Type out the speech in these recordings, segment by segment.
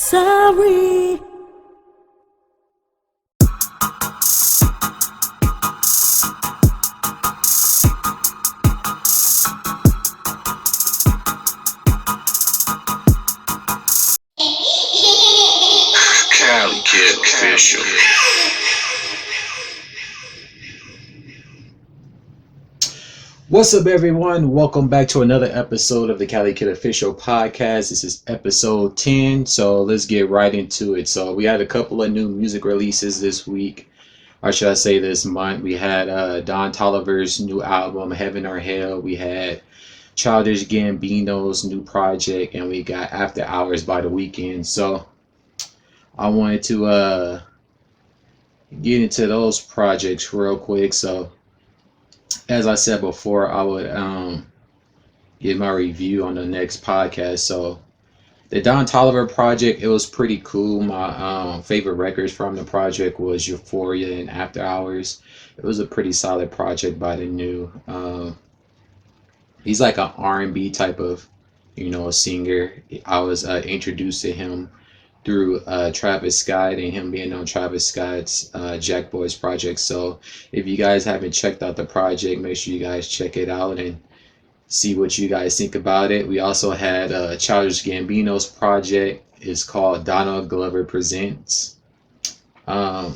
sorry. Cali Kid Official. What's up, everyone? Welcome back to another episode of the Cali Kid Official Podcast. This is episode 10, so let's get right into it. So we had a couple of new music releases this week, or should I say this month. We had Don Toliver's new album, Heaven or Hell. We had Childish Gambino's new project, and we got After Hours by The Weeknd. So I wanted to get into those projects real quick. So as I said before, I would give my review on the next podcast. So the Don Toliver project, it was pretty cool. My favorite records from the project was Euphoria and After Hours. It was a pretty solid project by the new. He's like an R&B type of, singer. I was introduced to him through Travis Scott and him being on Travis Scott's Jack Boys project. So if you guys haven't checked out the project, make sure you guys check it out and see what you guys think about it. We also had Childish Gambino's project. It's called Donald Glover Presents. The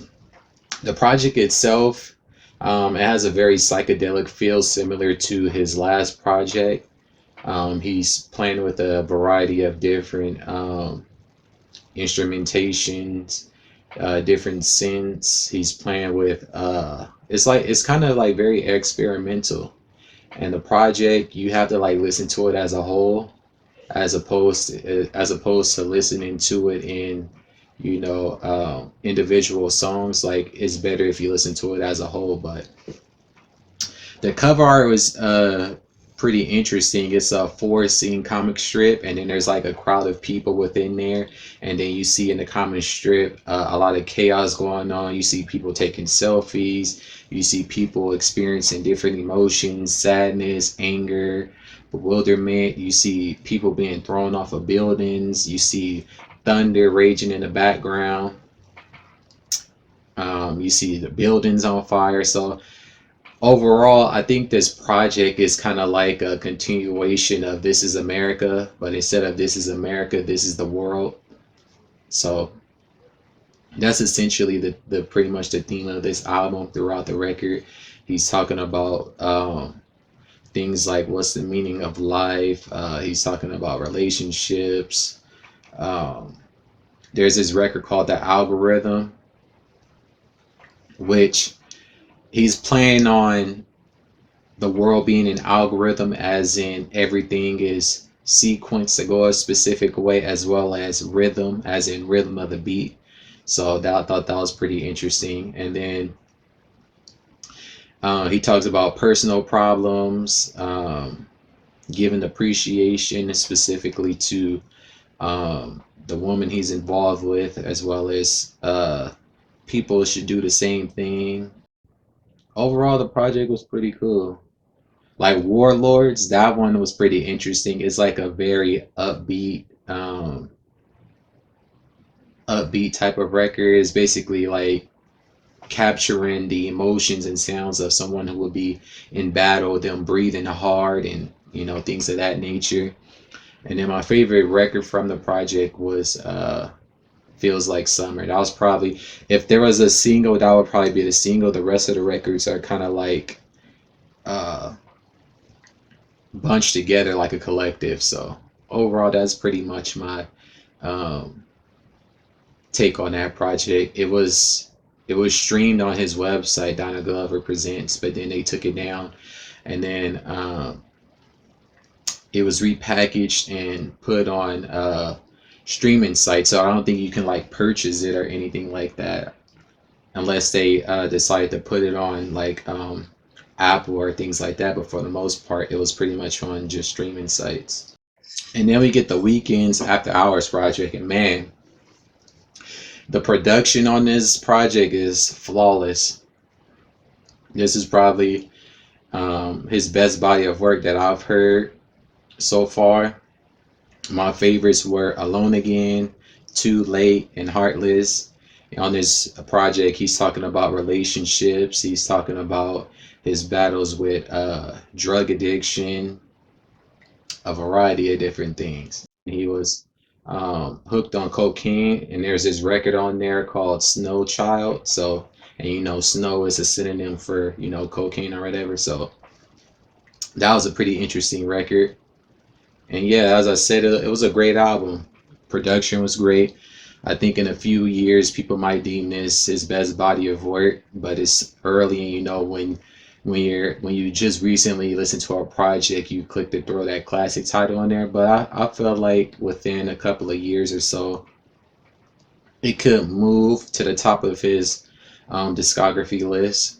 project itself, it has a very psychedelic feel similar to his last project. He's playing with a variety of different instrumentations, different synths. He's playing with it's kind of like very experimental. And the project, you have to like listen to it as a whole, as opposed to listening to it in individual songs. Like, it's better if you listen to it as a whole. But the cover art was pretty interesting. It's a 4-scene comic strip, and then there's like a crowd of people within there, and then you see in the comic strip a lot of chaos going on. You see people taking selfies, you see people experiencing different emotions: sadness, anger, bewilderment. You see people being thrown off of buildings, you see thunder raging in the background, you see the buildings on fire. So overall, I think this project is kind of like a continuation of This Is America, but instead of This Is America, This Is the World. So that's essentially the pretty much the theme of this album throughout the record. He's talking about things like what's the meaning of life. He's talking about relationships. There's this record called The Algorithm, which he's playing on the world being an algorithm, as in everything is sequenced to go a specific way, as well as rhythm, as in rhythm of the beat. So I thought that was pretty interesting. And then he talks about personal problems, giving appreciation specifically to the woman he's involved with, as well as people should do the same thing. Overall, the project was pretty cool. Like Warlords, that one was pretty interesting. It's like a very upbeat type of record. It's basically like capturing the emotions and sounds of someone who would be in battle, them breathing hard and things of that nature. And then my favorite record from the project was Feels Like Summer. That was probably, if there was a single, that would probably be the single. The rest of the records are kind of like bunched together like a collective. So overall, that's pretty much my take on that project. It was streamed on his website, Donald Glover Presents, but then they took it down, and then it was repackaged and put on streaming sites. So I don't think you can like purchase it or anything like that, unless they decide to put it on like Apple or things like that. But for the most part, it was pretty much on just streaming sites. And then we get The Weeknd's After Hours project, and man, the production on this project is flawless. This is probably his best body of work that I've heard so far. My favorites were Alone Again, Too Late and Heartless. On this project, he's talking about relationships. He's talking about his battles with drug addiction, a variety of different things. He was hooked on cocaine, and there's this record on there called Snow Child. So, and snow is a synonym for cocaine or whatever. So that was a pretty interesting record. And yeah, as I said, it was a great album. Production was great. I think in a few years, people might deem this his best body of work, but it's early, and when you just recently listen to a project, you click to throw that classic title on there. But I felt like within a couple of years or so, it could move to the top of his discography list.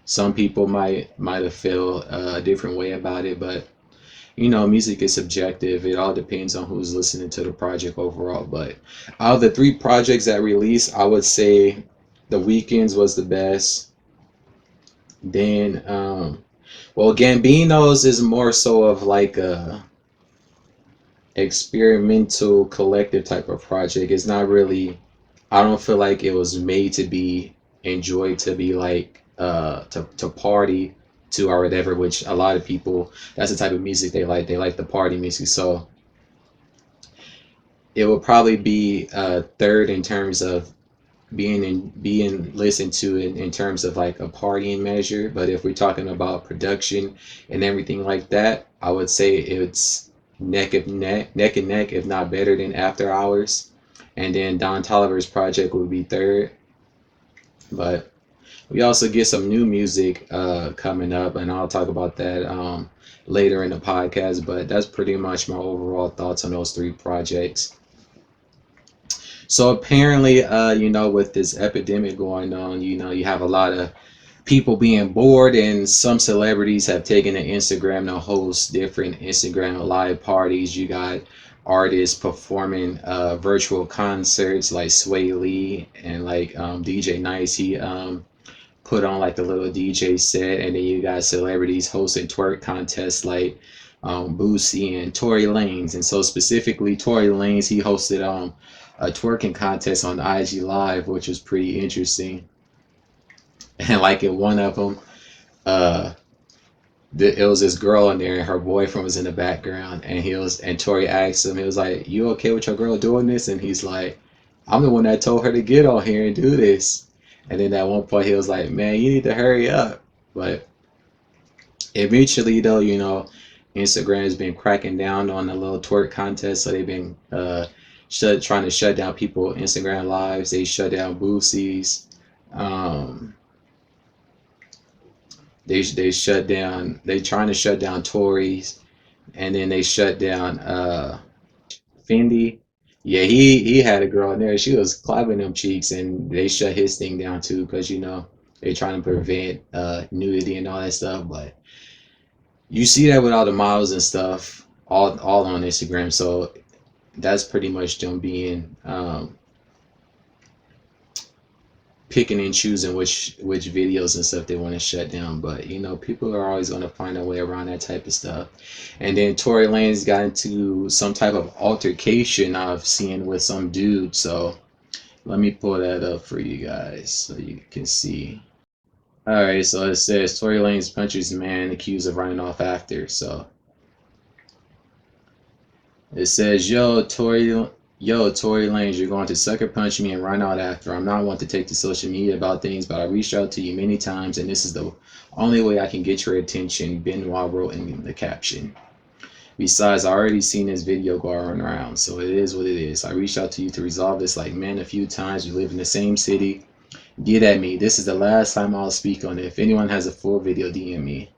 Some people might have felt a different way about it, but music is subjective. It all depends on who's listening to the project overall. But out of the three projects that released, I would say the Weeknd's was the best. Then, well, Gambino's is more so of like a experimental collective type of project. It's not really, I don't feel like it was made to be enjoyed, to be like to party to or whatever, which a lot of people, that's the type of music they like. They like the party music. So it will probably be third in terms of being listened to in terms of like a partying measure. But if we're talking about production and everything like that, I would say it's neck and neck, if not better than After Hours. And then Don Toliver's project would be third. But we also get some new music coming up, and I'll talk about that later in the podcast. But that's pretty much my overall thoughts on those three projects. So apparently, with this epidemic going on, you have a lot of people being bored, and some celebrities have taken to Instagram to host different Instagram live parties. You got artists performing virtual concerts like Sway Lee and like DJ Nice. He put on like a little DJ set, and then you got celebrities hosting twerk contests like Boosie and Tory Lanez. And so specifically Tory Lanez, he hosted a twerking contest on IG Live, which was pretty interesting. And like in one of them, uh, it was this girl in there, and her boyfriend was in the background, and Tory asked him, he was like, "You okay with your girl doing this?" And he's like, "I'm the one that told her to get on here and do this." And then at one point he was like, "Man, you need to hurry up." But eventually, though, Instagram has been cracking down on the little twerk contest, so they've been trying to shut down people Instagram lives. They shut down Boosie's. Um, they trying to shut down Tories, and then they shut down Fendi. Yeah, he had a girl in there. She was clapping them cheeks, and they shut his thing down too, because they're trying to prevent nudity and all that stuff. But you see that with all the models and stuff, all on Instagram. So that's pretty much them being picking and choosing which videos and stuff they want to shut down. But people are always going to find a way around that type of stuff. And then Tory Lanez got into some type of altercation I've seen with some dude. So let me pull that up for you guys so you can see. All right, so it says Tory Lanez punches man accused of running off after. So it says, Tory Lanez, you're going to sucker punch me and run out after. I'm not one to take to social media about things, but I reached out to you many times, and this is the only way I can get your attention," Benoit wrote in the caption. "Besides, I already seen this video going around, so it is what it is. I reached out to you to resolve this like men a few times. We live in the same city. Get at me. This is the last time I'll speak on it. If anyone has a full video, DM me."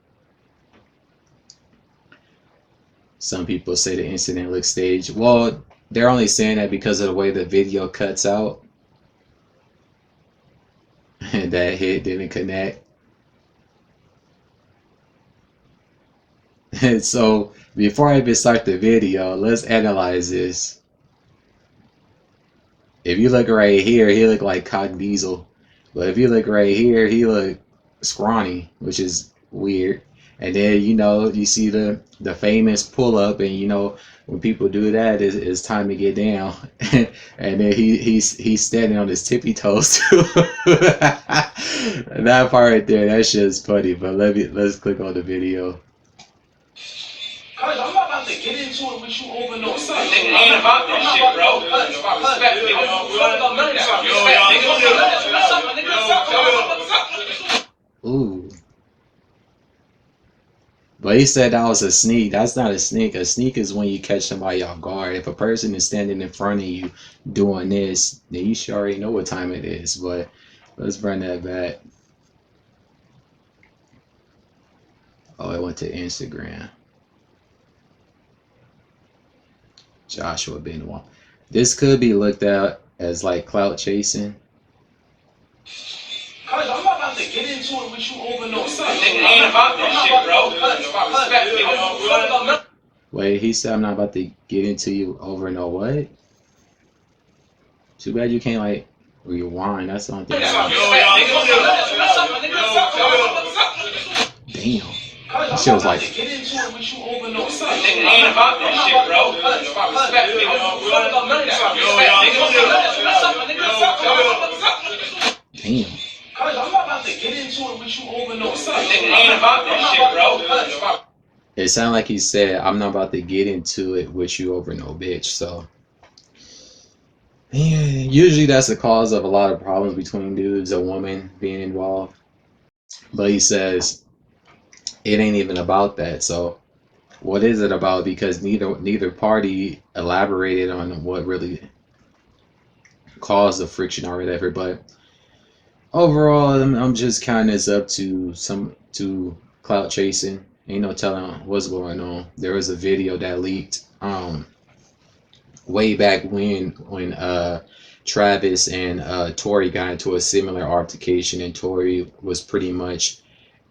Some people say the incident looks staged. Well, they're only saying that because of the way the video cuts out. And that hit didn't connect. And so before I even start the video, let's analyze this. If you look right here, he look like Cock Diesel. But if you look right here, he look scrawny, which is weird. And then you see the famous pull up, and when people do that, it's time to get down. And then he's standing on his tippy toes too. That part right there, that shit's funny. But let's click on the video. I'm not about to get into it with you over no son. Nigga, ain't about that shit, bro. It's about respect, nigga. Ooh. But he said that was a sneak. That's not a sneak. A sneak is when you catch somebody off guard. If a person is standing in front of you doing this, then you should already know what time it is. But let's bring that back. Oh, it went to Instagram. Joshua Benoit. This could be looked at as like clout chasing. I'm not about to get into it with you over no son. Nigga, ain't about that shit, bro. It's about respect, nigga. Wait, he said I'm not about to get into you over no what? Too bad you can't like rewind. That's the only thing. Damn. That shit was like. Get into it with you over no son. Nigga, ain't about that shit, bro. It's about respect, nigga. Damn. I'm not about to get into it with you over no son. Nigga, ain't about that shit, bro. It sounded like he said, I'm not about to get into it with you over no bitch. So, yeah, usually that's the cause of a lot of problems between dudes, a woman being involved. But he says, it ain't even about that. So, what is it about? Because neither party elaborated on what really caused the friction or whatever. But overall, I'm just kind of up to clout chasing. Ain't no telling what's going on. There was a video that leaked way back when Travis and Tory got into a similar altercation, and Tory was pretty much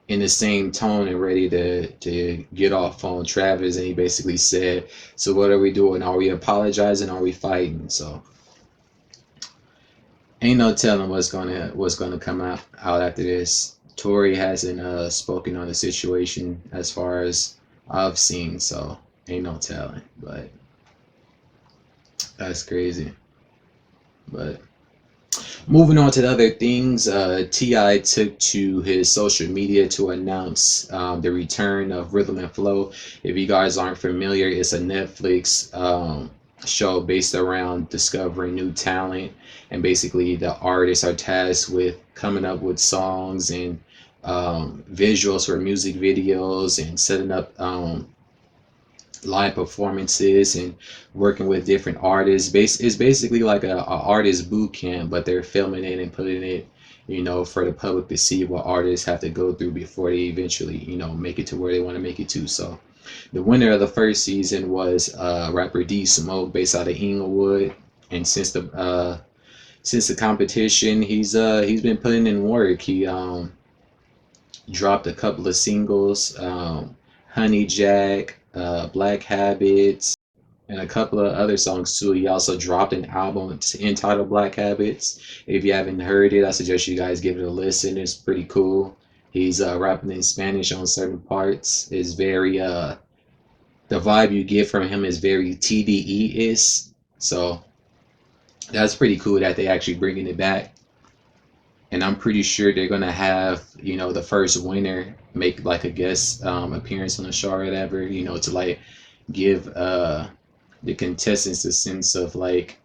in the same tone and ready to get off on Travis, and he basically said, so what are we doing? Are we apologizing? Are we fighting? So ain't no telling what's gonna come out after this. Tory hasn't spoken on the situation as far as I've seen, so ain't no telling. But that's crazy. But moving on to the other things, T.I. took to his social media to announce the return of Rhythm and Flow. If you guys aren't familiar, it's a Netflix show based around discovering new talent, and basically the artists are tasked with coming up with songs and visuals for music videos and setting up live performances and working with different artists. It's basically like a artist boot camp, but they're filming it and putting it for the public to see what artists have to go through before they eventually make it to where they want to make it to. So the winner of the first season was rapper D Smoke, based out of Inglewood, and since the competition, he's been putting in work. He dropped a couple of singles, Honey Jack, Black Habits, and a couple of other songs too. He also dropped an album entitled Black Habits. If you haven't heard it, I suggest you guys give it a listen. It's pretty cool. He's rapping in Spanish on certain parts. It's very the vibe you get from him is very TDE-ish. So that's pretty cool that they actually bringing it back. And I'm pretty sure they're gonna have the first winner make like a guest appearance on the show or whatever, to like give the contestants a sense of like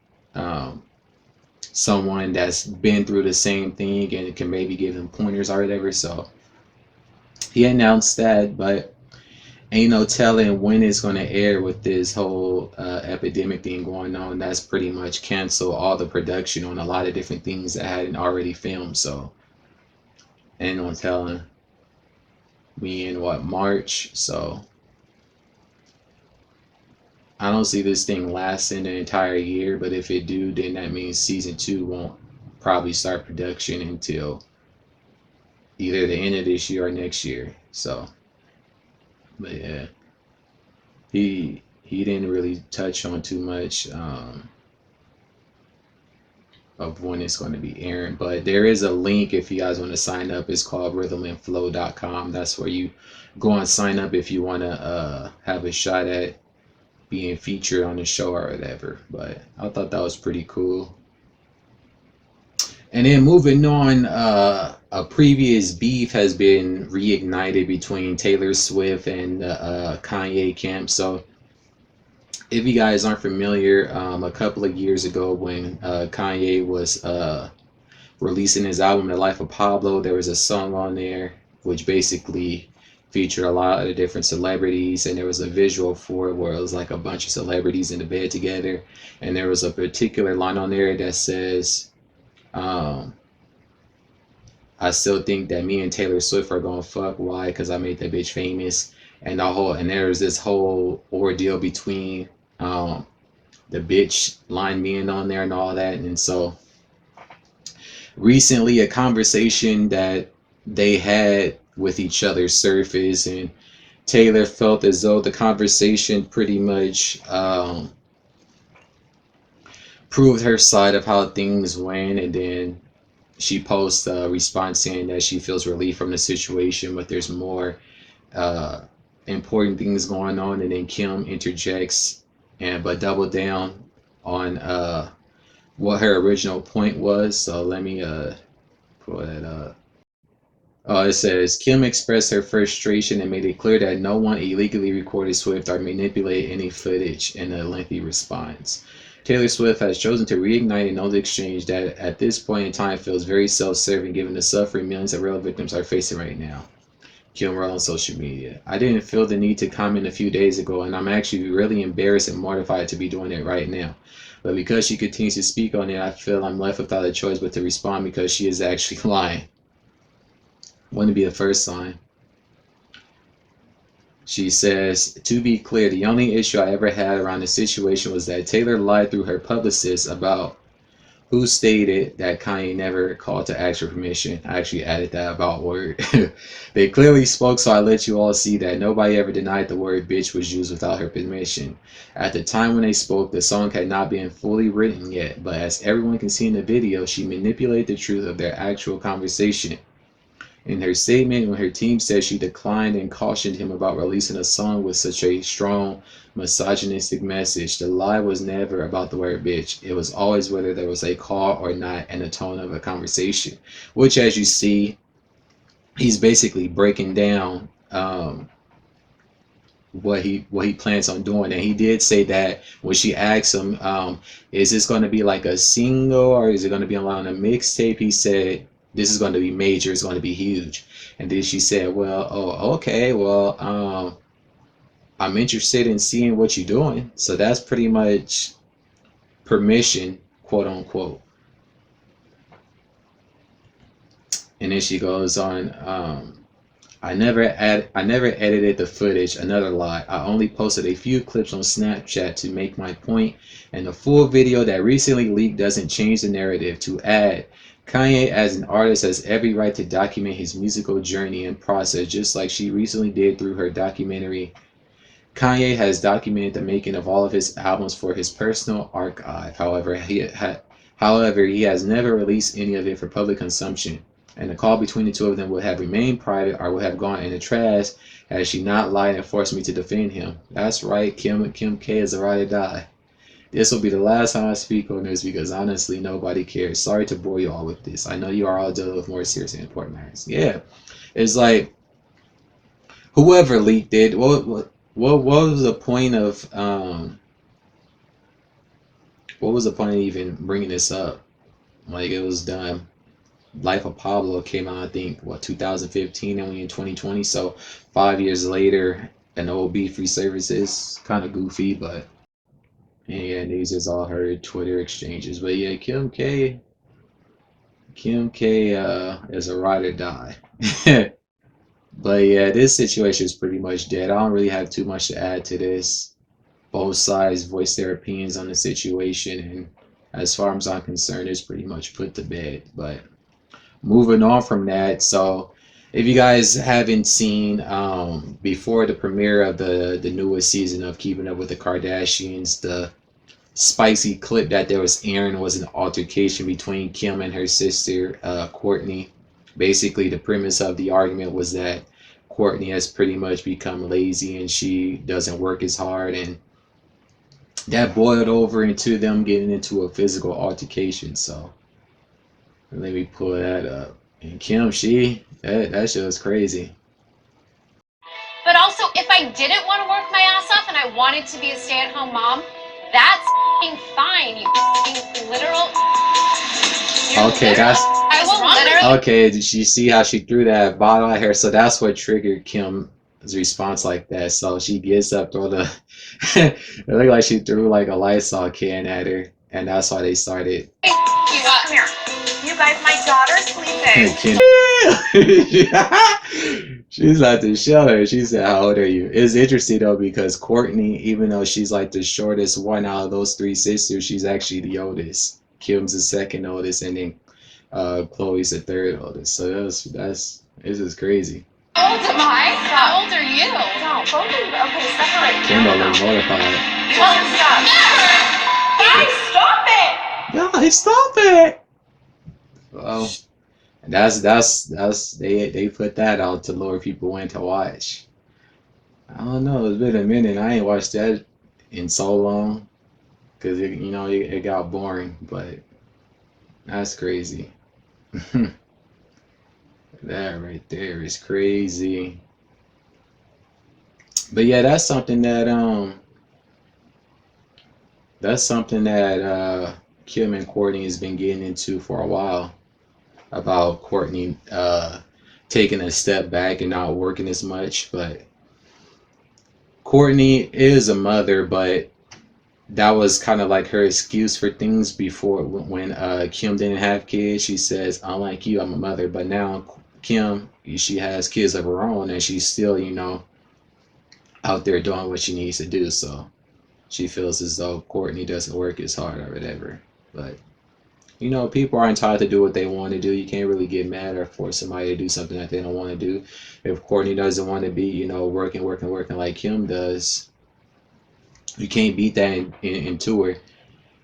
someone that's been through the same thing and can maybe give them pointers or whatever. So he announced that, but ain't no telling when it's going to air with this whole epidemic thing going on. That's pretty much canceled all the production on a lot of different things that hadn't already filmed. So ain't no telling. We in March, so I don't see this thing lasting an entire year, but if it do, then that means season 2 won't probably start production until either the end of this year or next year. So, but yeah, he didn't really touch on too much of when it's going to be airing. But there is a link if you guys want to sign up. It's called rhythmandflow.com. That's where you go and sign up if you want to have a shot at being featured on the show or whatever. But I thought that was pretty cool. And then moving on, a previous beef has been reignited between Taylor Swift and Kanye camp. So if you guys aren't familiar, a couple of years ago when Kanye was releasing his album, The Life of Pablo, there was a song on there which basically featured a lot of different celebrities, and there was a visual for it where it was like a bunch of celebrities in the bed together, and there was a particular line on there that says, I still think that me and Taylor Swift are gonna fuck. Why? Because I made that bitch famous. And there's this whole ordeal between the bitch line being on there and all that. And so recently a conversation that they had with each other surfaced, and Taylor felt as though the conversation pretty much proved her side of how things went, and then she posts a response saying that she feels relief from the situation, but there's more important things going on. And then Kim interjects but double down on what her original point was. So let me pull that up. It says Kim expressed her frustration and made it clear that no one illegally recorded Swift or manipulated any footage in a lengthy response. Taylor Swift has chosen to reignite an old exchange that at this point in time feels very self-serving given the suffering millions of real victims are facing right now. Kim wrote on social media, I didn't feel the need to comment a few days ago, and I'm actually really embarrassed and mortified to be doing it right now. But because she continues to speak on it, I feel I'm left without a choice but to respond because she is actually lying. Wouldn't be the first sign. She says, to be clear, the only issue I ever had around the situation was that Taylor lied through her publicist about who stated that Kanye never called to ask for permission. I actually added that about word. They clearly spoke, so I let you all see that nobody ever denied the word bitch was used without her permission. At the time when they spoke, the song had not been fully written yet, but as everyone can see in the video, she manipulated the truth of their actual conversation. In her statement, when her team said she declined and cautioned him about releasing a song with such a strong misogynistic message, the lie was never about the word bitch. It was always whether there was a call or not and the tone of a conversation, which, as you see, he's basically breaking down what he plans on doing. And he did say that when she asked him, is this going to be like a single or is it going to be on a mixtape, he said, this is going to be major, it's going to be huge. And then she said, well, oh, okay, well, I'm interested in seeing what you're doing. So that's pretty much permission, quote unquote. And then she goes on, I never edited the footage, another lie. I only posted a few clips on Snapchat to make my point, and the full video that recently leaked doesn't change the narrative. To add, Kanye as an artist has every right to document his musical journey and process, just like she recently did through her documentary. Kanye has documented the making of all of his albums for his personal archive. However, he has never released any of it for public consumption, and the call between the two of them would have remained private or would have gone in the trash had she not lied and forced me to defend him. That's right, Kim K is a ride or die. This will be the last time I speak on this because honestly nobody cares. Sorry to bore you all with this. I know you are all dealing with more serious and important matters. Yeah, it's like whoever leaked it. What was the point of what was the point of even bringing this up? Like, it was done. Life of Pablo came out, I think, 2015, and we in 2020. So 5 years later, an old beef resurfaces. Kind of goofy, but yeah, these is all her Twitter exchanges. But yeah, Kim K is a ride or die. But yeah, this situation is pretty much dead. I don't really have too much to add to this. Both sides voiced their opinions on the situation, and as far as I'm concerned, it's pretty much put to bed. But moving on from that, so if you guys haven't seen, before the premiere of the newest season of Keeping Up with the Kardashians, the spicy clip that there was airing was an altercation between Kim and her sister, Kourtney. Basically, the premise of the argument was that Kourtney has pretty much become lazy and she doesn't work as hard, and that boiled over into them getting into a physical altercation. So let me pull that up. And Kim, that shit was crazy. But also, if I didn't want to work my ass off and I wanted to be a stay-at-home mom, that's fine, you literal. Okay, that's I will literally. okay. Did you see how she threw that bottle at her? So that's what triggered Kim's response like that. So she gets up, throw the. It looked like she threw like a Lysol can at her, and that's why they started. Come here. You guys, my daughter's sleeping. She's like to show her. She said, "How old are you?" It's interesting though because Kourtney, even though she's like the shortest one out of those three sisters, she's actually the oldest. Kim's the second oldest, and then Khloe's the third oldest. So this is crazy. How old am I? How old are you? No, both of you. Okay, separate. Kendall looks mortified. Stop. Guys, stop it! Guys, stop it! Well, that's they put that out to lure people in to watch. I don't know. It's been a minute. I ain't watched that in so long because it got boring. But that's crazy. That right there is crazy. But yeah, that's something that Kim and Kourtney has been getting into for a while, about Kourtney taking a step back and not working as much. But Kourtney is a mother, but that was kind of like her excuse for things before. When Kim didn't have kids, she says, "Unlike you, I'm a mother." But now Kim, she has kids of her own, and she's still, out there doing what she needs to do. So she feels as though Kourtney doesn't work as hard or whatever. But people are entitled to do what they want to do. You can't really get mad or force somebody to do something that they don't want to do. If Kourtney doesn't want to be, working like Kim does, you can't beat that into her.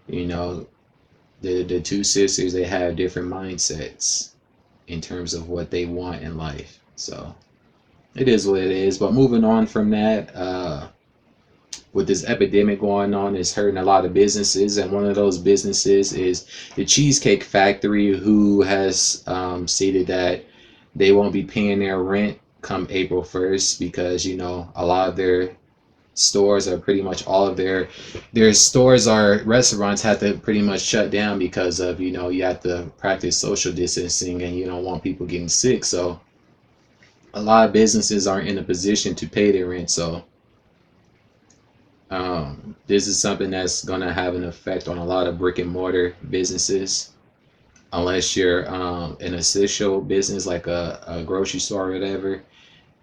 The two sisters, they have different mindsets in terms of what they want in life. So it is what it is. But moving on from that, with this epidemic going on, it's hurting a lot of businesses, and one of those businesses is the Cheesecake Factory, who has stated that they won't be paying their rent come April 1st because a lot of their stores are pretty much all of their stores or restaurants have to pretty much shut down because of you have to practice social distancing and you don't want people getting sick. So a lot of businesses aren't in a position to pay their rent. So this is something that's going to have an effect on a lot of brick and mortar businesses, unless you're an essential business like a grocery store or whatever.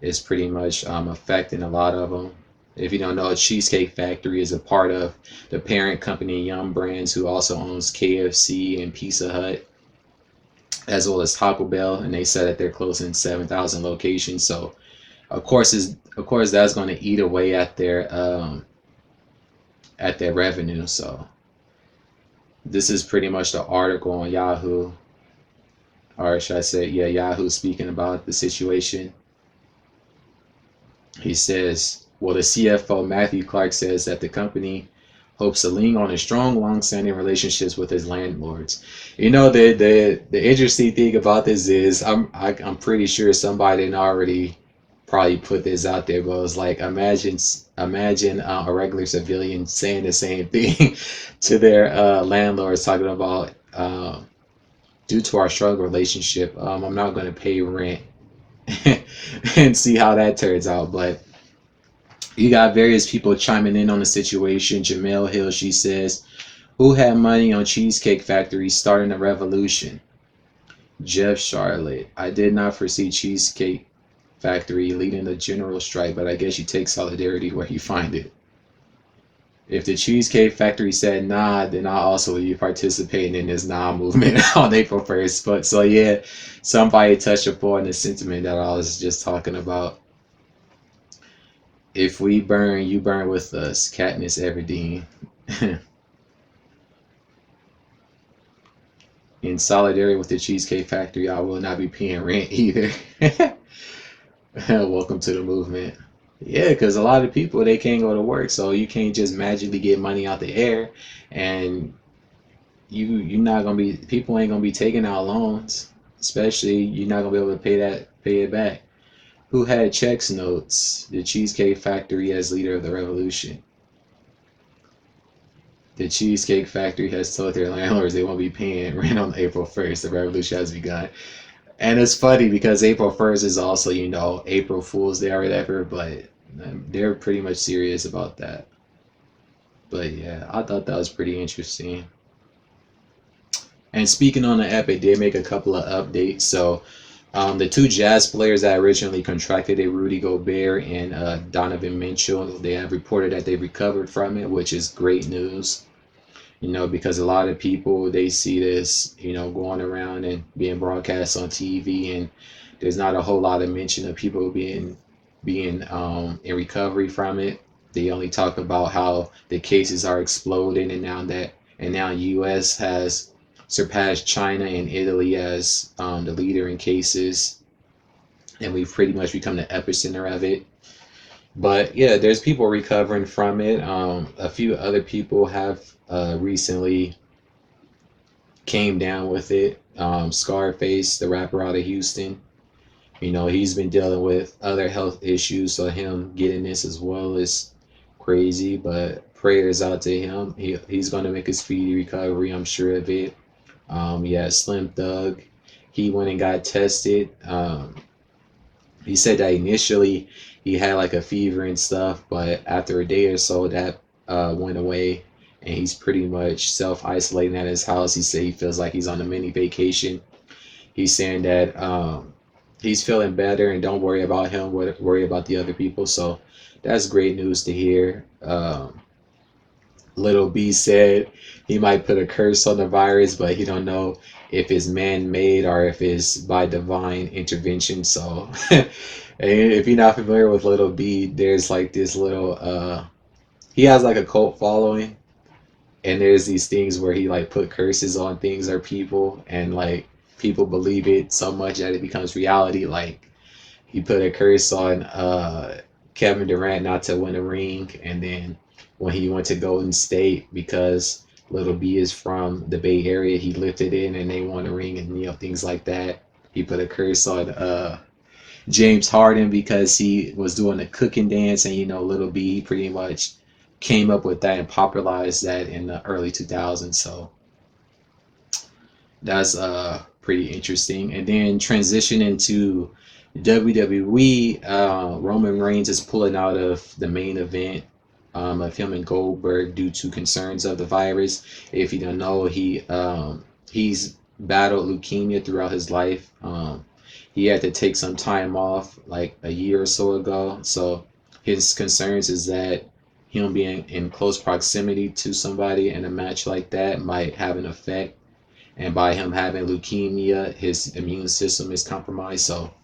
It's pretty much affecting a lot of them. If you don't know, Cheesecake Factory is a part of the parent company Yum Brands, who also owns KFC and Pizza Hut, as well as Taco Bell, and they said that they're closing 7,000 locations. So of course that's going to eat away at their revenue. So this is pretty much the article on Yahoo, or should I say, Yahoo, speaking about the situation. He says, well, the CFO, Matthew Clark, says that the company hopes to lean on a strong, long-standing relationships with its landlords. The interesting thing about this is I'm pretty sure somebody didn't already probably put this out there, but it was like, imagine a regular civilian saying the same thing to their landlords, talking about due to our strong relationship, I'm not going to pay rent, and see how that turns out. But you got various people chiming in on the situation. Jamel Hill, she says, who had money on Cheesecake Factory starting a revolution? Jeff Charlotte, I did not foresee Cheesecake Factory leading a general strike, but I guess you take solidarity where you find it. If the Cheesecake Factory said nah, then I also will be participating in this nah movement on April 1st. But so yeah, somebody touched upon the sentiment that I was just talking about. If we burn, you burn with us. Katniss Everdeen. in solidarity with the Cheesecake Factory, I will not be paying rent either. Welcome to the movement. Yeah, because a lot of people, they can't go to work, so you can't just magically get money out the air, and you're not gonna be, people ain't gonna be taking out loans, especially you're not gonna be able to pay it back. Who had checks notes? The Cheesecake Factory as leader of the revolution. The Cheesecake Factory has told their landlords they won't be paying rent on April 1st. The revolution has begun. And it's funny because April 1st is also, April Fool's Day or whatever, but they're pretty much serious about that. But yeah, I thought that was pretty interesting. And speaking on the app, it did make a couple of updates. So the two Jazz players that originally contracted it, Rudy Gobert and Donovan Mitchell, they have reported that they recovered from it, which is great news. Because a lot of people, they see this, going around and being broadcast on TV, and there's not a whole lot of mention of people being in recovery from it. They only talk about how the cases are exploding, and now U.S. has surpassed China and Italy as the leader in cases, and we've pretty much become the epicenter of it. But yeah, there's people recovering from it. A few other people have recently came down with it. Scarface, the rapper out of Houston, he's been dealing with other health issues, so him getting this as well is crazy, but prayers out to him. He's going to make a speedy recovery, I'm sure of it. Slim Thug, he went and got tested. He said that initially he had like a fever and stuff, but after a day or so that went away, and he's pretty much self-isolating at his house. He said he feels like he's on a mini vacation. He's saying that he's feeling better, and don't worry about him, worry about the other people. So that's great news to hear. Lil B said he might put a curse on the virus, but he don't know if it's man-made or if it's by divine intervention. So if you're not familiar with Lil B, there's like this little he has like a cult following, and there's these things where he like put curses on things or people, and like people believe it so much that it becomes reality. Like he put a curse on Kevin Durant not to win a ring, and then when he went to Golden State, because Lil B is from the Bay Area, he lifted in and they won a ring, and things like that. He put a curse on James Harden because he was doing the cooking dance, and Lil B pretty much came up with that and popularized that in the early 2000s. So that's pretty interesting. And then transitioning to WWE, Roman Reigns is pulling out of the main event of him and Goldberg due to concerns of the virus. If you don't know, he's battled leukemia throughout his life. He had to take some time off like a year or so ago. So his concerns is that him being in close proximity to somebody in a match like that might have an effect. And by him having leukemia, his immune system is compromised. So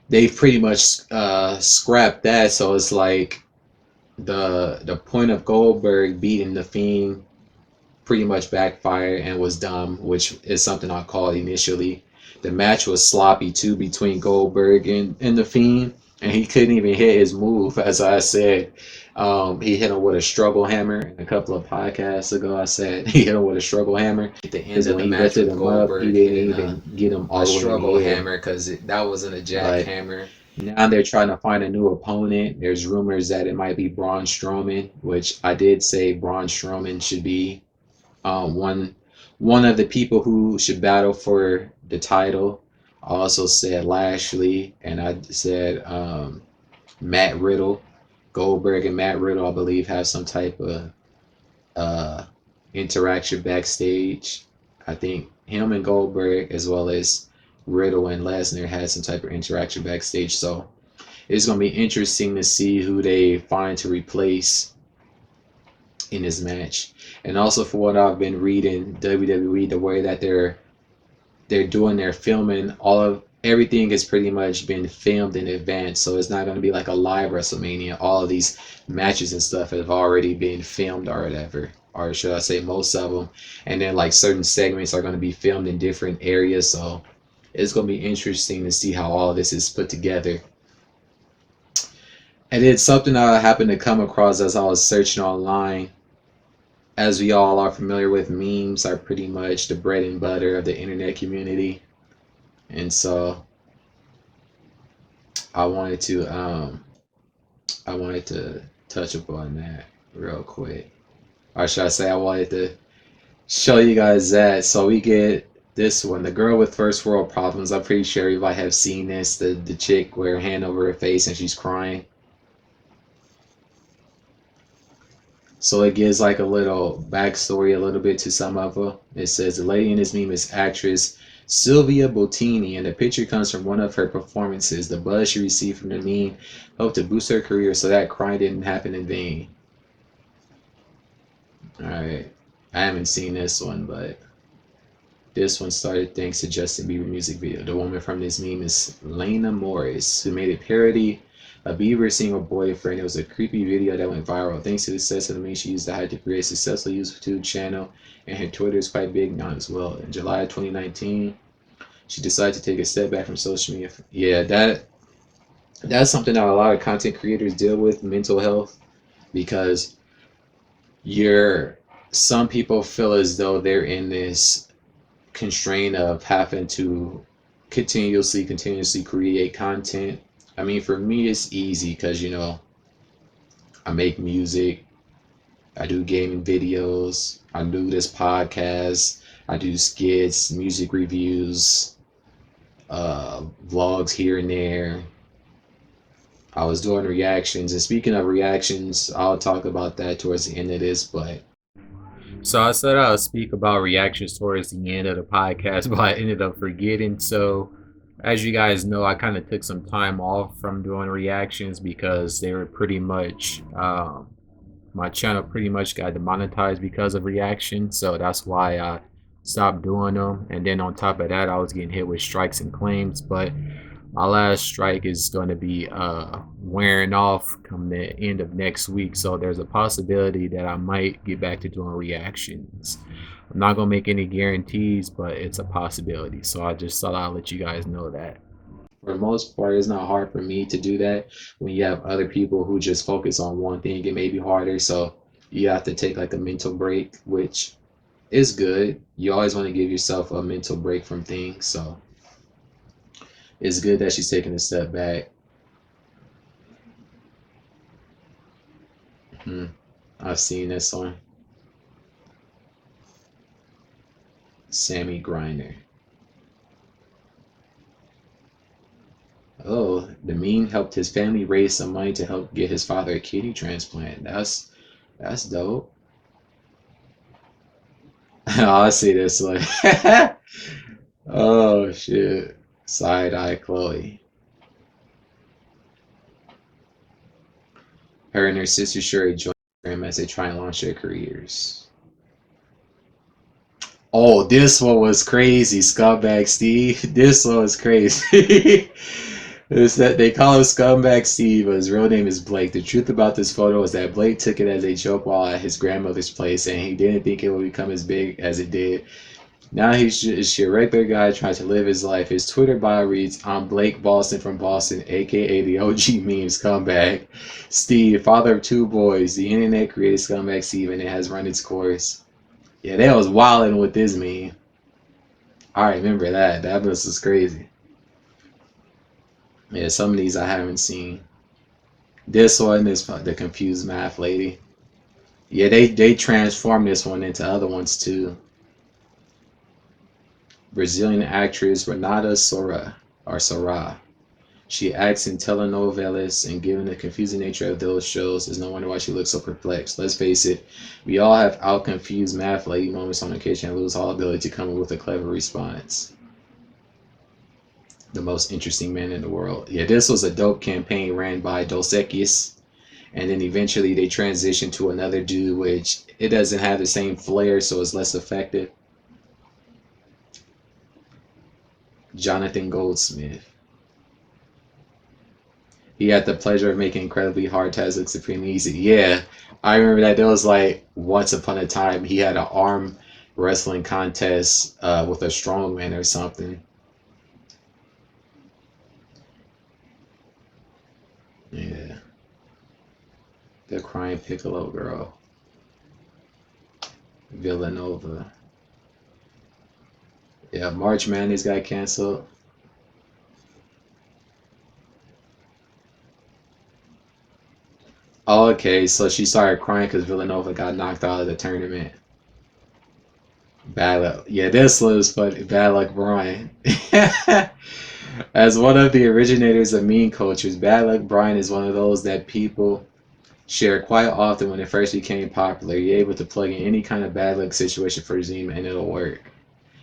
they've pretty much scrapped that. So it's like the point of Goldberg beating the Fiend pretty much backfired and was dumb, which is something I called initially. The match was sloppy too between Goldberg and the Fiend, and he couldn't even hit his move. As I said, he hit him with a struggle hammer. A couple of podcasts ago, I said he hit him with a struggle hammer. At the end of the match with Goldberg, he didn't even get him all the way in the struggle hammer, because that wasn't a jackhammer. Now they're trying to find a new opponent. There's rumors that it might be Braun Strowman, which I did say Braun Strowman should be one of the people who should battle for the title. I also said Lashley, and I said Matt Riddle. Goldberg and Matt Riddle, I believe, have some type of interaction backstage. I think him and Goldberg, as well as Riddle and Lesnar, had some type of interaction backstage. So it's going to be interesting to see who they find to replace in this match. And also, for what I've been reading, WWE, the way that they're doing their filming, everything has pretty much been filmed in advance. So it's not going to be like a live WrestleMania. All of these matches and stuff have already been filmed or whatever. or should I say most of them. And then like certain segments are going to be filmed in different areas. So it's going to be interesting to see how all this is put together. And it's something I happened to come across as I was searching online. As we all are familiar with, memes are pretty much the bread and butter of the internet community. And so I wanted to touch upon that real quick. Or should I say I wanted to show you guys that. So we get this one, the girl with first world problems. I'm pretty sure everybody have seen this. The chick with her hand over her face and she's crying. So it gives like a little backstory a little bit to some of her. It says the lady in this meme is actress Sylvia Bottini, and the picture comes from one of her performances. The buzz she received from the meme helped to boost her career, so that crying didn't happen in vain. Alright, I haven't seen this one, but this one started thanks to Justin Bieber music video. The woman from this meme is Lena Morris, who made a parody of Bieber seeing her boyfriend. It was a creepy video that went viral. Thanks to the success of the meme, she used the hype to create a successful YouTube channel, and her Twitter is quite big now as well. In July 2019, she decided to take a step back from social media. Yeah, that's something that a lot of content creators deal with, mental health, because some people feel as though they're in this constraint of having to continuously create content. I mean, for me, it's easy because, you know, I make music, I do gaming videos, I do this podcast, I do skits, music reviews, vlogs here and there. I was doing reactions, and speaking of reactions, I'll talk about that towards the end of this, but so I said I'll speak about reactions towards the end of the podcast, but I ended up forgetting. So as you guys know, I kind of took some time off from doing reactions because they were pretty much my channel pretty much got demonetized because of reactions. So that's why I stopped doing them. And then on top of that, I was getting hit with strikes and claims. But my last strike is going to be wearing off come the end of next week, so there's a possibility that I might get back to doing reactions. I'm not going to make any guarantees, but it's a possibility, so I just thought I'd let you guys know that. For the most part, it's not hard for me to do that. When you have other people who just focus on one thing, it may be harder, so you have to take like a mental break, which is good. You always want to give yourself a mental break from things, so it's good that she's taking a step back. I've seen this one. Sammy Griner. Oh, the meme helped his family raise some money to help get his father a kidney transplant. That's dope. I see this one. Oh shit. Side eye Khloe. Her and her sister share a joint program as they try and launch their careers. Oh, this one was crazy, Scumbag Steve. This one was crazy. It's that they call him Scumbag Steve, but his real name is Blake. The truth about this photo is that Blake took it as a joke while at his grandmother's place, and he didn't think it would become as big as it did. Now he's just a regular guy trying to live his life. His Twitter bio reads, "I'm Blake Boston from Boston, aka the OG memes Scumbag Steve, father of 2 boys. The internet created Scumbag Steve and it has run its course." Yeah, they was wilding with this meme. I remember that. That was crazy. Yeah, some of these I haven't seen. This one is the confused math lady. Yeah, they transformed this one into other ones too. Brazilian actress Renata Sorá. She acts in telenovelas, and given the confusing nature of those shows, it's no wonder why she looks so perplexed. Let's face it, we all have out-confused math lady moments on occasion and lose all ability to come up with a clever response. The most interesting man in the world. Yeah, this was a dope campaign ran by Dos Equis, and then eventually they transitioned to another dude, which it doesn't have the same flair, so it's less effective. Jonathan Goldsmith. He had the pleasure of making incredibly hard tasks look supremely easy. Yeah, I remember that. There was like once upon a time he had an arm wrestling contest with a strongman or something. Yeah, the crying piccolo girl, Villanova. Yeah, March Madness got canceled. Oh, okay, so she started crying because Villanova got knocked out of the tournament. Bad luck. Yeah, this was funny. Bad luck, Brian. As one of the originators of meme cultures, Bad Luck Brian is one of those that people share quite often when it first became popular. You're able to plug in any kind of bad luck situation for his name and it'll work.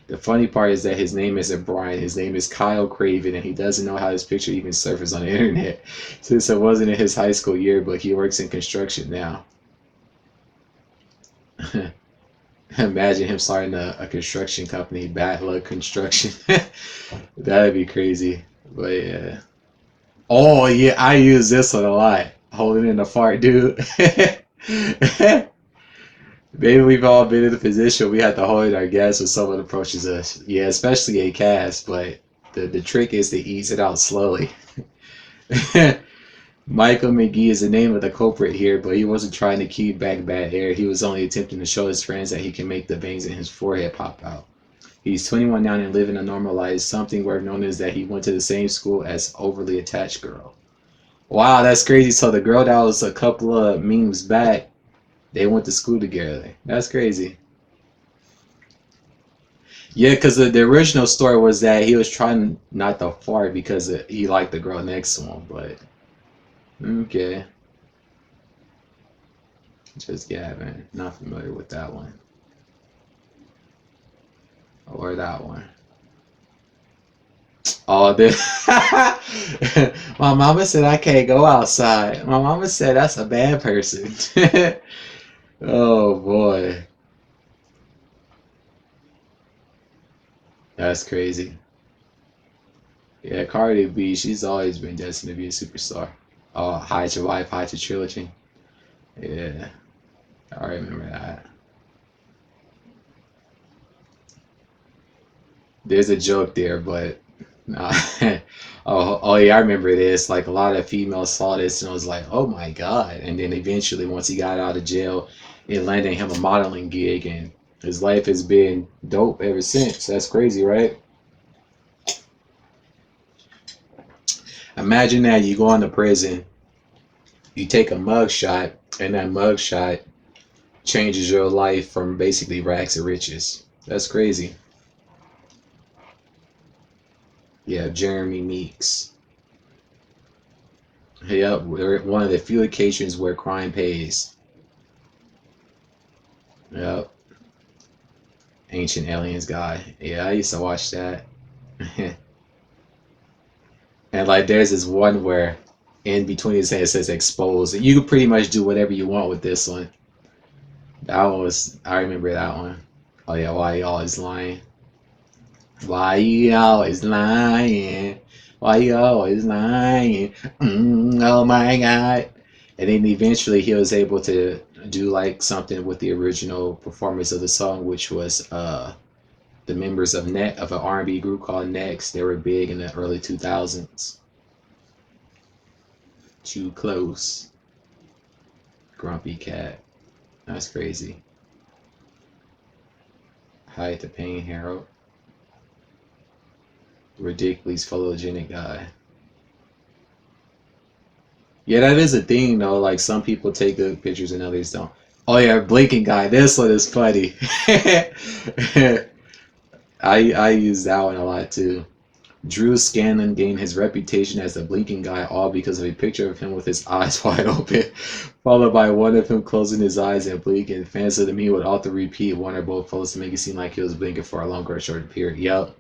The funny part is that his name isn't Brian. His name is Kyle Craven, and he doesn't know how his picture even surfaced on the internet since it wasn't in his high school yearbook. He works in construction now. Imagine him starting a construction company, Bad Luck Construction. That'd be crazy. But yeah. Oh yeah, I use this one a lot. Holding in the fart, dude. Maybe we've all been in the position we have to hold our gas when someone approaches us. Yeah, especially a cast, but the trick is to ease it out slowly. Michael McGee is the name of the culprit here, but he wasn't trying to keep back bad air. He was only attempting to show his friends that he can make the veins in his forehead pop out. He's 21 now and living a normal life. Something worth noting is that he went to the same school as overly attached girl. Wow, that's crazy. So the girl that was a couple of memes back, they went to school together. That's crazy. Yeah, because the original story was that he was trying not to fart because he liked the girl next to him. But okay, just Gavin. Not familiar with that one or that one. Oh, this. My mama said I can't go outside. My mama said that's a bad person. Oh boy, that's crazy. Yeah, Cardi B, she's always been destined to be a superstar. Oh, Hide Your Wife, Hide Your Trilogy. Yeah, I remember that. There's a joke there, but nah. Oh yeah, I remember this. Like a lot of females saw this and was like, "Oh my God!" And then eventually, once he got out of jail, it landed him a modeling gig, and his life has been dope ever since. That's crazy, right? Imagine that you go into prison, you take a mug shot, and that mug shot changes your life from basically rags to riches. That's crazy. Yeah, Jeremy Meeks. Yep, we're one of the few occasions where crime pays. Yep, Ancient Aliens guy. Yeah, I used to watch that. And like, there's this one where in between his hands it says exposed. And you can pretty much do whatever you want with this one. That was, I remember that one. Oh yeah, why you always lying? Why you always lying? Why you always lying? Oh my God. And then eventually he was able to do like something with the original performance of the song, which was the members of Net of an R&B group called Next. They were big in the early 2000s. Too close. Grumpy cat. That's crazy. Hide the pain, Harold. Ridiculously photogenic guy. Yeah, that is a thing though. Like some people take good pictures and others don't. Oh yeah, blinking guy. This one is funny. I use that one a lot too. Drew Scanlon gained his reputation as the blinking guy all because of a picture of him with his eyes wide open, followed by one of him closing his eyes and blinking. Fans of the meme would often repeat one or both photos to make it seem like he was blinking for a longer or shorter period. Yep.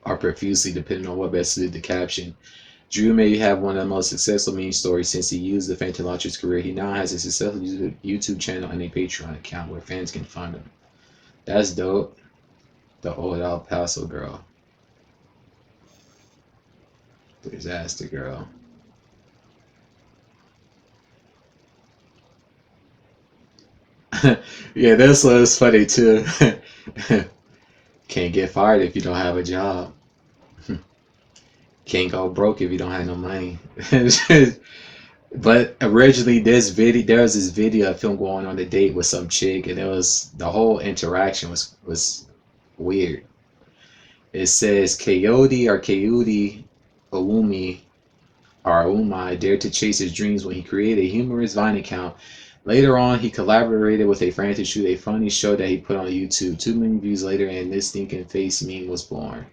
Or profusely, depending on what best suited the caption. Drew may have one of the most successful meme stories since he used the fan to launch his career. He now has a successful YouTube channel and a Patreon account where fans can find him. That's dope. The old El Paso girl. Disaster girl. Yeah, this was funny too. Can't get fired if you don't have a job. Can't go broke if you don't have no money. But originally, there was this video of him going on a date with some chick, and it was the whole interaction was weird. It says Coyote or Coyote Owumi or Umai dared to chase his dreams when he created a humorous Vine account. Later on, he collaborated with a friend to shoot a funny show that he put on YouTube. 2 million views later, and this stinking face meme was born.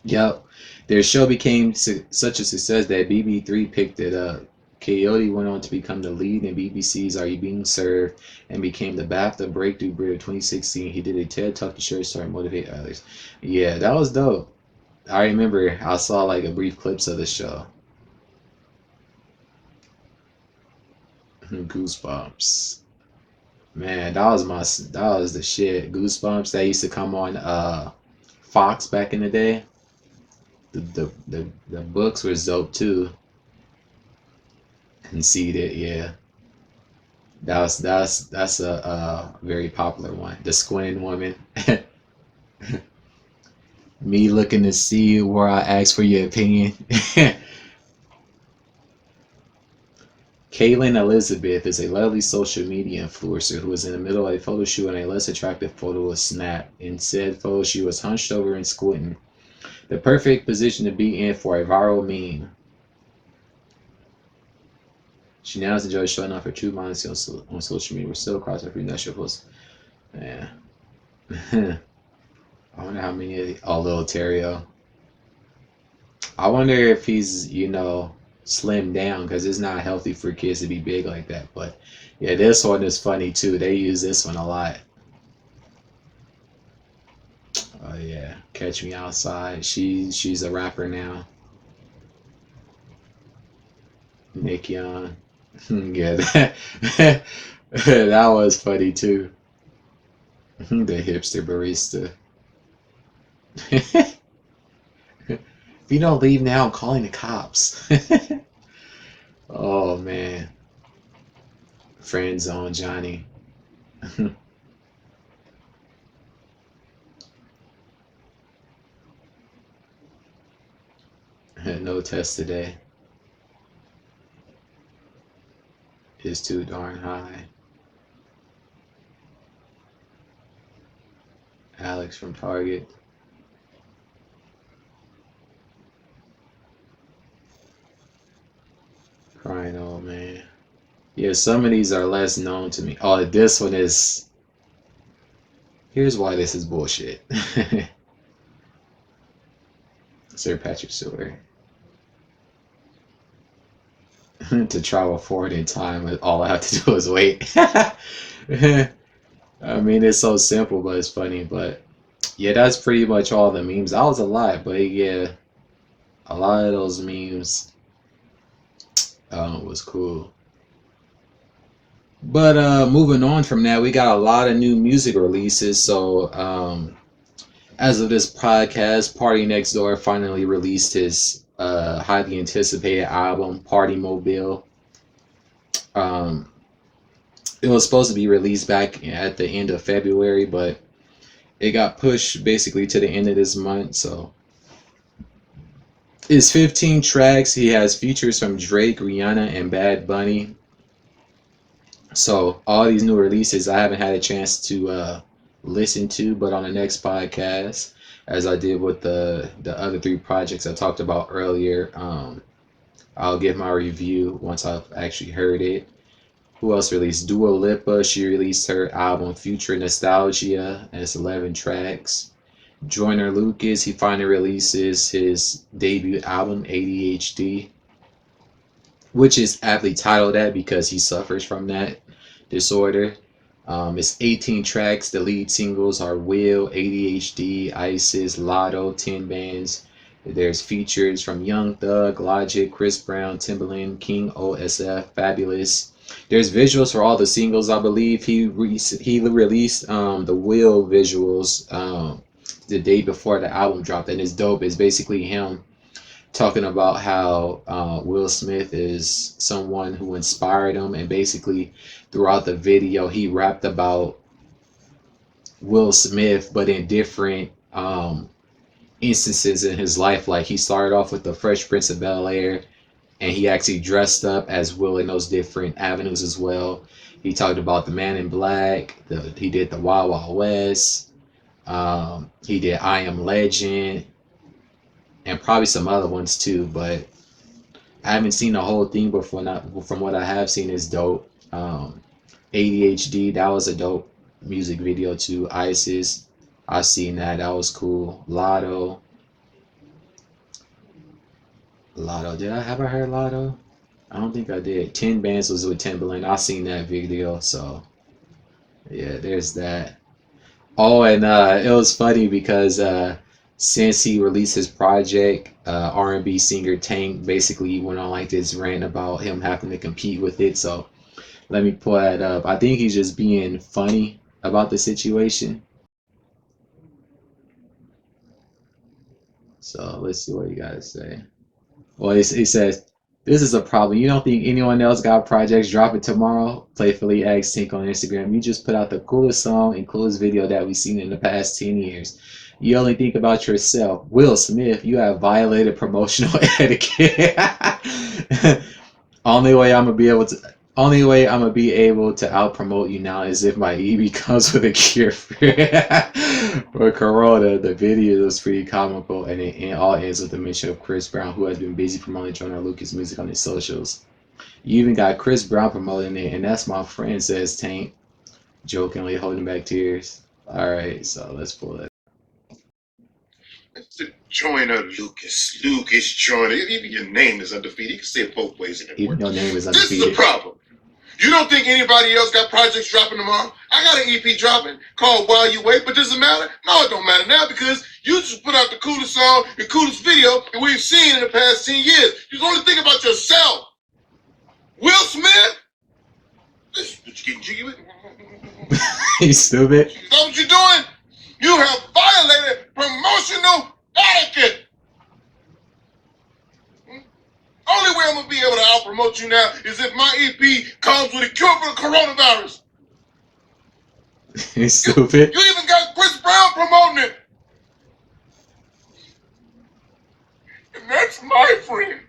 Yep. Their show became such a success that BB3 picked it up. Coyote went on to become the lead in BBC's Are You Being Served and became the BAFTA Breakthrough Brit of 2016. He did a TED Talk to share his story and motivate others. Yeah, that was dope. I remember I saw like a brief clips of the show. Goosebumps. Man, that was the shit. Goosebumps, that used to come on Fox back in the day. The books were dope too. Conceited, yeah. That's a very popular one. The Squinting Woman. Me looking to see where I ask for your opinion. Kaylin Elizabeth is a lovely social media influencer who was in the middle of a photo shoot and a less attractive photo was snapped. In said photo, she was hunched over and squinting. The perfect position to be in for a viral meme. She now enjoys showing off her true modesty on social media. We're still across her industrial posts. Yeah. I wonder how many of little Terrio. I wonder if he's, slimmed down, because it's not healthy for kids to be big like that. But yeah, this one is funny too. They use this one a lot. Oh yeah, Catch Me Outside. She's a rapper now. Nick Young. Yeah, that was funny too. The hipster barista. If you don't leave now, I'm calling the cops. Oh man. Friend zone Johnny. No test today. It's too darn high. Alex from Target. Crying old man. Yeah, some of these are less known to me. Oh, this one is. Here's why this is bullshit. Sir Patrick Stewart. To travel forward in time, all I have to do is wait. I mean, it's so simple, but it's funny. But yeah, that's pretty much all the memes. That was a lot, but yeah, a lot of those memes was cool. But moving on from that, we got a lot of new music releases. So as of this podcast, Party Next Door finally released his highly anticipated album, Party Mobile. It was supposed to be released back at the end of February, but it got pushed basically to the end of this month. So it's 15 tracks. He has features from Drake, Rihanna, and Bad Bunny. So all these new releases I haven't had a chance to listen to, but on the next podcast, as I did with the other 3 projects I talked about earlier, I'll give my review once I've actually heard it. Who else released? Dua Lipa, she released her album Future Nostalgia, and it's 11 tracks. Joyner Lucas, he finally releases his debut album, ADHD, which is aptly titled that because he suffers from that disorder. It's 18 tracks. The lead singles are Will, ADHD, ISIS, Lotto, 10 bands. There's features from Young Thug, Logic, Chris Brown, Timbaland, King OSF, Fabolous. There's visuals for all the singles. I believe he released the Will visuals the day before the album dropped, and it's dope. It's basically him talking about how Will Smith is someone who inspired him, and basically throughout the video he rapped about Will Smith, but in different instances in his life. Like he started off with the Fresh Prince of Bel-Air, and he actually dressed up as Will in those different avenues as well. He talked about the Man in Black. He did the Wild Wild West. He did I Am Legend, and probably some other ones too. But I haven't seen the whole thing, but from what I have seen, is dope. ADHD, that was a dope music video too. ISIS, I seen that. That was cool. Lotto. Did I heard Lotto? I don't think I did. 10 Bands was with Timbaland. I seen that video. So yeah, there's that. Oh, and it was funny because since he released his project, R&B singer Tank basically went on like this rant about him having to compete with it. So let me pull that up. I think he's just being funny about the situation. So let's see what you got to say. Well, it says, this is a problem. You don't think anyone else got projects dropping tomorrow? Playfully asked Tink on Instagram. You just put out the coolest song and coolest video that we've seen in the past 10 years. You only think about yourself. Will Smith, you have violated promotional etiquette. Only way I'm gonna be able to out promote you now is if my EB comes with a cure for corona. The video was pretty comical, and it all ends with the mention of Chris Brown, who has been busy promoting Joyner Lucas music on his socials. You even got Chris Brown promoting it, and that's my friend, says Tank, jokingly holding back tears. All right, so let's pull it. Mr. Joyner Lucas Joyner. Even your name is undefeated. You can say it both ways in it. Even your name is This undefeated. is the problem. You don't think anybody else got projects dropping tomorrow? I got an EP dropping called While You Wait, but does it matter? No, it don't matter now because you just put out the coolest song and coolest video that we've seen in the past 10 years. You only think about yourself. Will Smith? This what you getting jiggy with? You stupid. Is that what you're doing? You have violated promotional etiquette. Only way I'm gonna be able to out promote you now is if my EP comes with a cure for the coronavirus. You stupid. You even got Chris Brown promoting it. And that's my friend.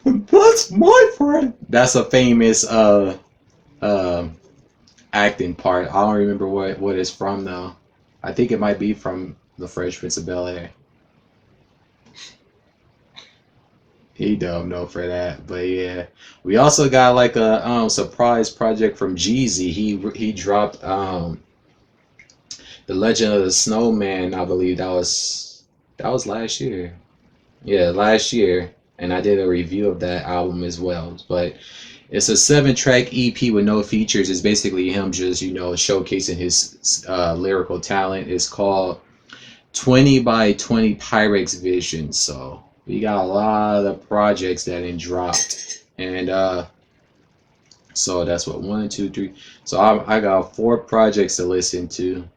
That's my friend. That's a famous acting part. I don't remember what it's from though. I think it might be from the Fresh Prince of Bel-Air. He don't know for that, but yeah, we also got like a surprise project from Jeezy. He dropped The Legend of the Snowman. I believe that was last year. Yeah, last year, and I did a review of that album as well. But it's a 7-track EP with no features. It's basically him just showcasing his lyrical talent. It's called 20 by 20 Pyrex Vision. So we got a lot of projects that ain't dropped, and so that's what 1, 2, 3. So I got 4 projects to listen to.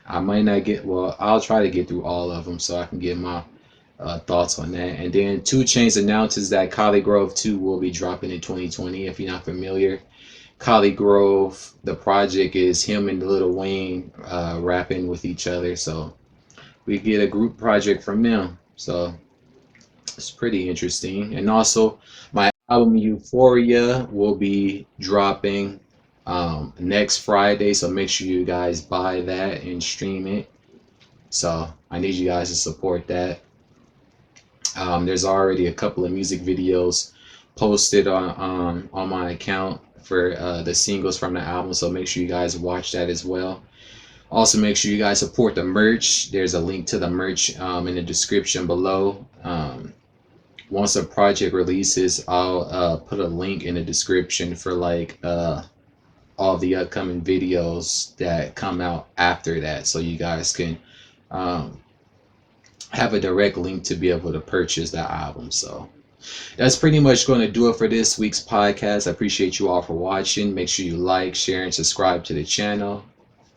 I might not get, well, I'll try to get through all of them so I can get my thoughts on that. And then 2 Chainz announces that Collegrove 2 will be dropping in 2020. If you're not familiar, Collegrove, the project is him and Lil Wayne rapping with each other. So we get a group project from them. So it's pretty interesting. And also my album Euphoria will be dropping next Friday, so make sure you guys buy that and stream it. So I need you guys to support that. There's already a couple of music videos posted on my account for the singles from the album, so make sure you guys watch that as well. Also, make sure you guys support the merch. There's a link to the merch in the description below. Once a project releases, I'll put a link in the description for like all the upcoming videos that come out after that, so you guys can have a direct link to be able to purchase that album. So that's pretty much going to do it for this week's podcast. I appreciate you all for watching. Make sure you like, share, and subscribe to the channel.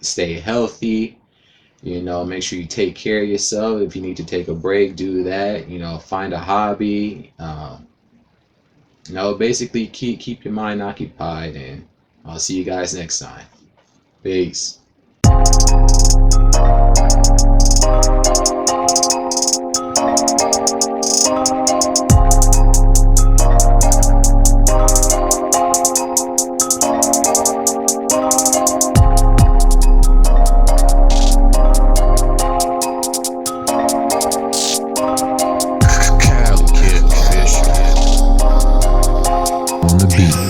Stay healthy. You know, make sure you take care of yourself. If you need to take a break, do that. You know, find a hobby. You know, basically keep your mind occupied, and I'll see you guys next time. Peace. CaliKidOfficial on the beat.